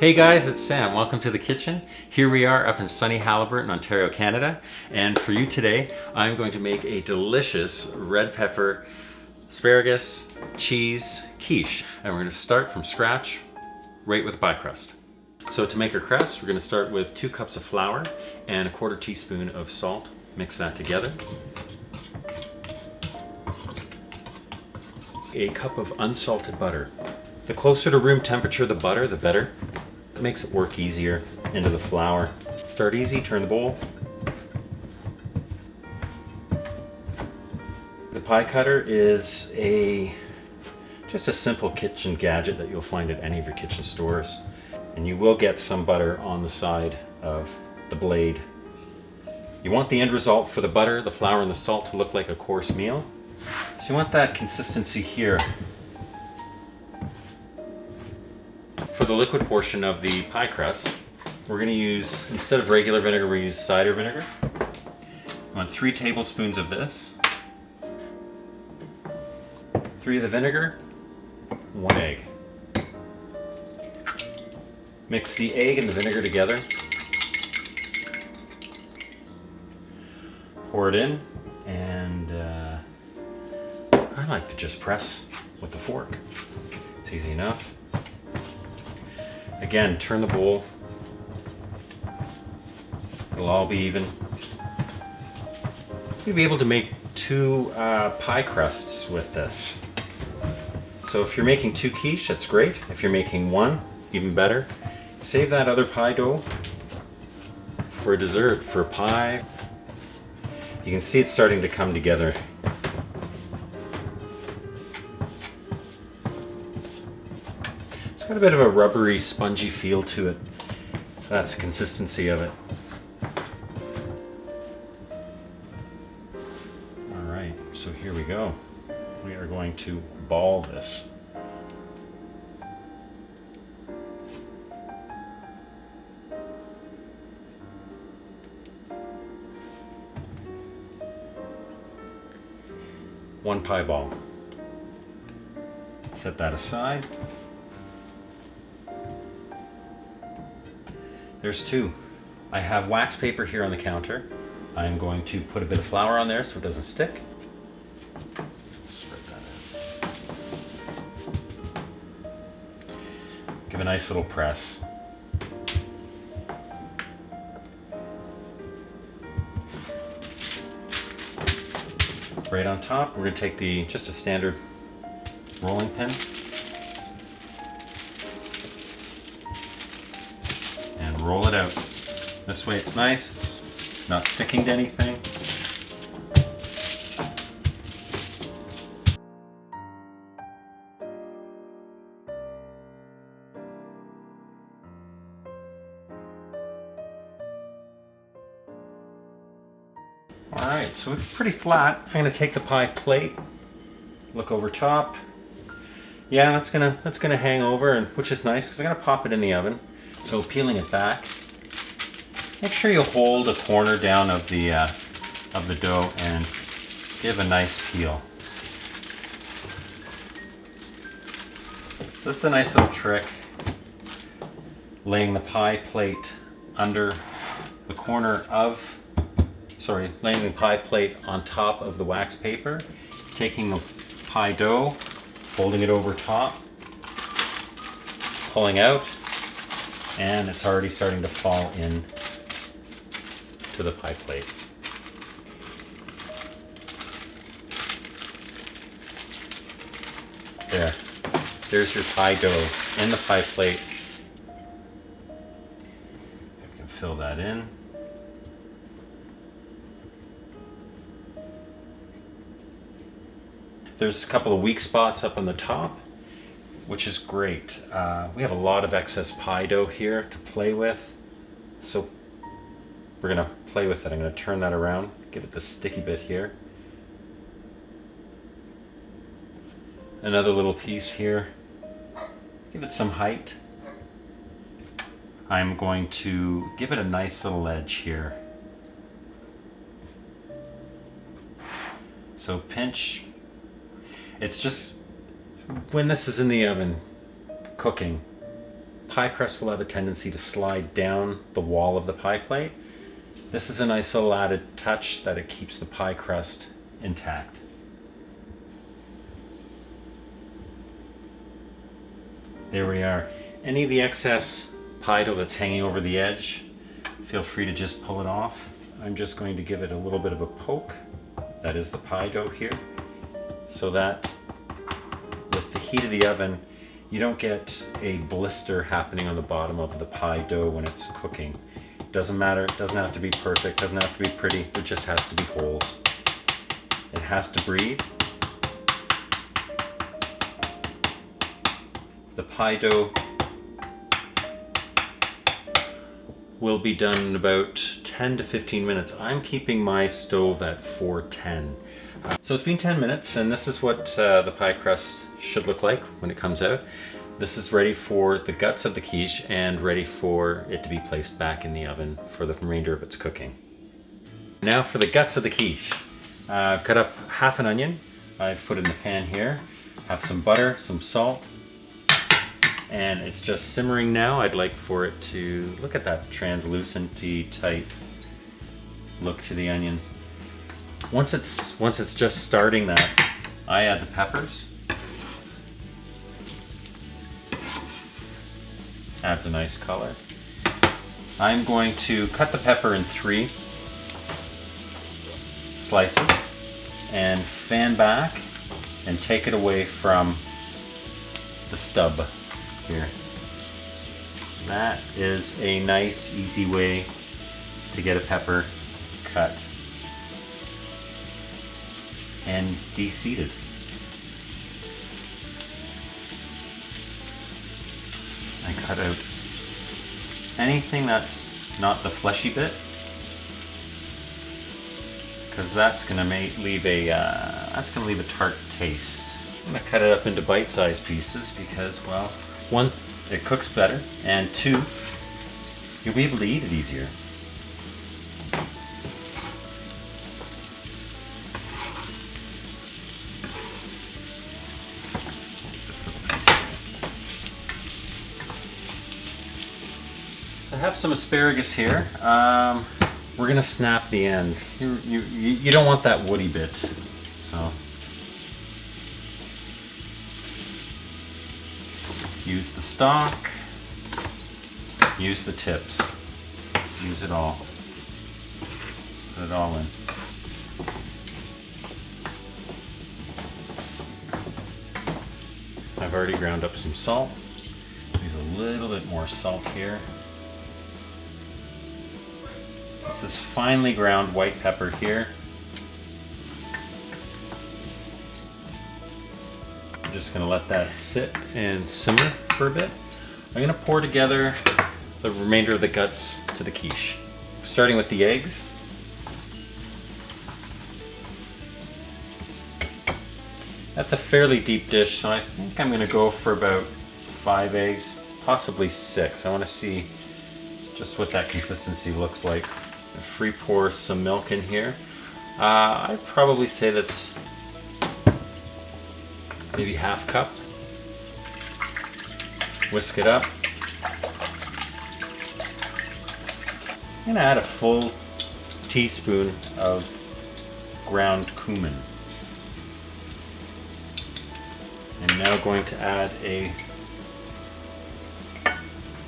Hey guys, it's Sam. Welcome to the kitchen. Here we are up in sunny Haliburton, Ontario, Canada. And for you today, I'm going to make a delicious red pepper, asparagus, cheese quiche. And we're going to start from scratch right with pie crust. So to make our crust, we're going to start with 2 cups of flour and a 1/4 teaspoon of salt. Mix that together. A cup of unsalted butter. The closer to room temperature the butter, the better. It makes it work easier into the flour. Start easy, turn the bowl. The pie cutter is just a simple kitchen gadget that you'll find at any of your kitchen stores. And you will get some butter on the side of the blade. You want the end result for the butter, the flour, and the salt to look like a course meal. So you want that consistency here. For the liquid portion of the pie crust, we're going to use, instead of regular vinegar, we use cider vinegar. I want 3 tablespoons of this, 3 of the vinegar, 1 egg. Mix the egg and the vinegar together. Pour it in, and I like to just press with the fork. It's easy enough. Again, turn the bowl. It'll all be even. You'll be able to make 2 pie crusts with this. So if you're making 2 quiche, that's great. If you're making 1, even better. Save that other pie dough for a dessert, for a pie. You can see it starting to come together. It's got a bit of a rubbery, spongy feel to it. That's the consistency of it. All right, so here we go. We are going to ball this. One pie ball. Set that aside. There's 2. I have wax paper here on the counter. I'm going to put a bit of flour on there so it doesn't stick. Spread that out. Give a nice little press. Right on top, we're going to take just a standard rolling pin and roll it out. This way it's nice, it's not sticking to anything. Alright, so it's pretty flat. I'm going to take the pie plate, look over top. Yeah, that's gonna hang over, and which is nice because I'm going to pop it in the oven. So peeling it back, make sure you hold a corner down of the dough and give a nice peel. This is a nice little trick, laying the pie plate under the corner of, laying the pie plate on top of the wax paper, taking the pie dough, folding it over top, pulling out, and it's already starting to fall in to the pie plate. There's your pie dough in the pie plate. You can fill that in. There's a couple of weak spots up on the top, which is great. We have a lot of excess pie dough here to play with, so we're gonna play with it. I'm gonna turn that around, give it the sticky bit here. Another little piece here. Give it some height. I'm going to give it a nice little edge here. So pinch. It's just, when this is in the oven cooking, pie crust will have a tendency to slide down the wall of the pie plate. This is a nice little added touch that it keeps the pie crust intact. There we are. Any of the excess pie dough that's hanging over the edge, feel free to just pull it off. I'm just going to give it a little bit of a poke. That is the pie dough here, so that with the heat of the oven, you don't get a blister happening on the bottom of the pie dough when it's cooking. It doesn't matter, it doesn't have to be perfect, doesn't have to be pretty, there just has to be holes. It has to breathe. The pie dough will be done in about 10 to 15 minutes. I'm keeping my stove at 410. So it's been 10 minutes, and this is what the pie crust should look like when it comes out. This is ready for the guts of the quiche and ready for it to be placed back in the oven for the remainder of its cooking. Now for the guts of the quiche. I've cut up half an onion. I've put it in the pan here. Have some butter, some salt, and it's just simmering now. I'd like for it to look at that translucent-y type look to the onion. Once it's just starting that, I add the peppers. Adds a nice color. I'm going to cut the pepper in 3 slices and fan back and take it away from the stub here. That is a nice, easy way to get a pepper cut and de-seeded. I cut out anything that's not the fleshy bit, because that's gonna leave a tart taste. I'm gonna cut it up into bite-sized pieces because, well, 1, it cooks better, and 2, you'll be able to eat it easier. I have some asparagus here. We're gonna snap the ends. You don't want that woody bit, so use the stalk, use the tips, use it all. Put it all in. I've already ground up some salt. Use a little bit more salt here. This is finely ground white pepper here. I'm just going to let that sit and simmer for a bit. I'm going to pour together the remainder of the guts to the quiche. Starting with the eggs. That's a fairly deep dish, so I think I'm going to go for about 5 eggs, possibly 6. I want to see just what that consistency looks like. Free pour some milk in here. I'd probably say that's maybe ½ cup. Whisk it up. I'm going to add a full teaspoon of ground cumin. I'm now going to add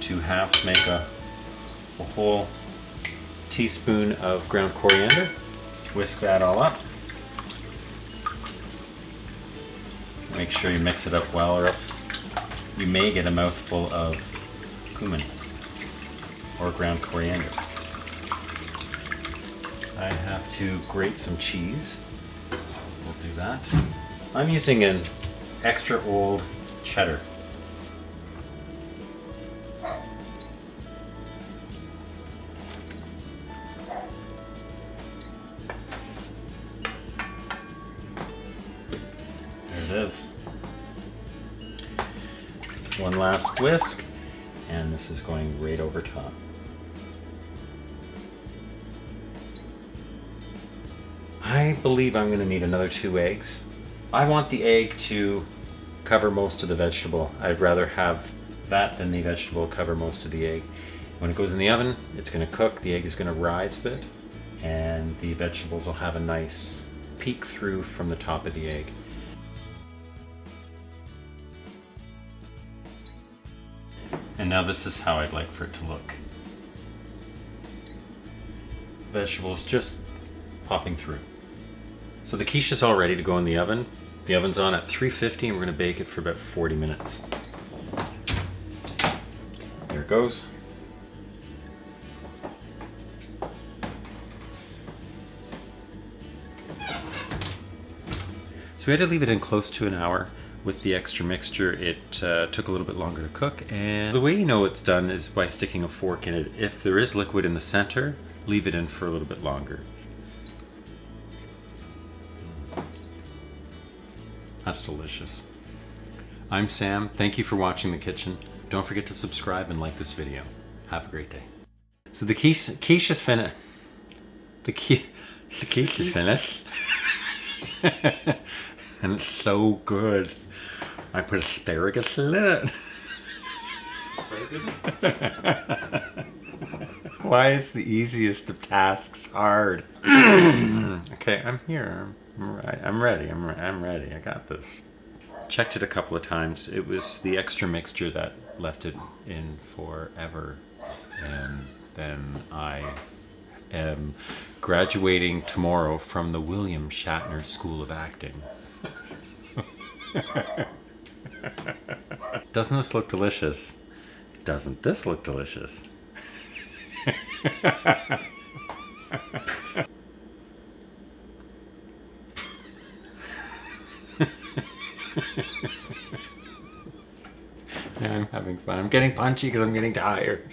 2 halves, make a whole teaspoon of ground coriander. Whisk that all up. Make sure you mix it up well, or else you may get a mouthful of cumin or ground coriander. I have to grate some cheese. We'll do that. I'm using an extra old cheddar. Is. One last whisk, and this is going right over top. I believe I'm going to need another 2 eggs. I want the egg to cover most of the vegetable. I'd rather have that, then the vegetable will cover most of the egg. When it goes in the oven, it's going to cook, the egg is going to rise a bit, and the vegetables will have a nice peek through from the top of the egg. And now this is how I'd like for it to look. Vegetables just popping through. So the quiche is all ready to go in the oven. The oven's on at 350 and we're going to bake it for about 40 minutes. There it goes. So we had to leave it in close to an hour. With the extra mixture, it took a little bit longer to cook, and the way you know it's done is by sticking a fork in it. If there is liquid in the center, leave it in for a little bit longer. That's delicious. I'm Sam. Thank you for watching The Kitchen. Don't forget to subscribe and like this video. Have a great day. So the quiche is finished. The quiche is finished. And it's so good. I put asparagus in it. Why is the easiest of tasks hard? Okay, I'm here. I'm ready. I'm ready. I got this. Checked it a couple of times. It was the extra mixture that left it in forever. And then I am graduating tomorrow from the William Shatner School of Acting. Doesn't this look delicious? Doesn't this look delicious? Now I'm having fun. I'm getting punchy because I'm getting tired.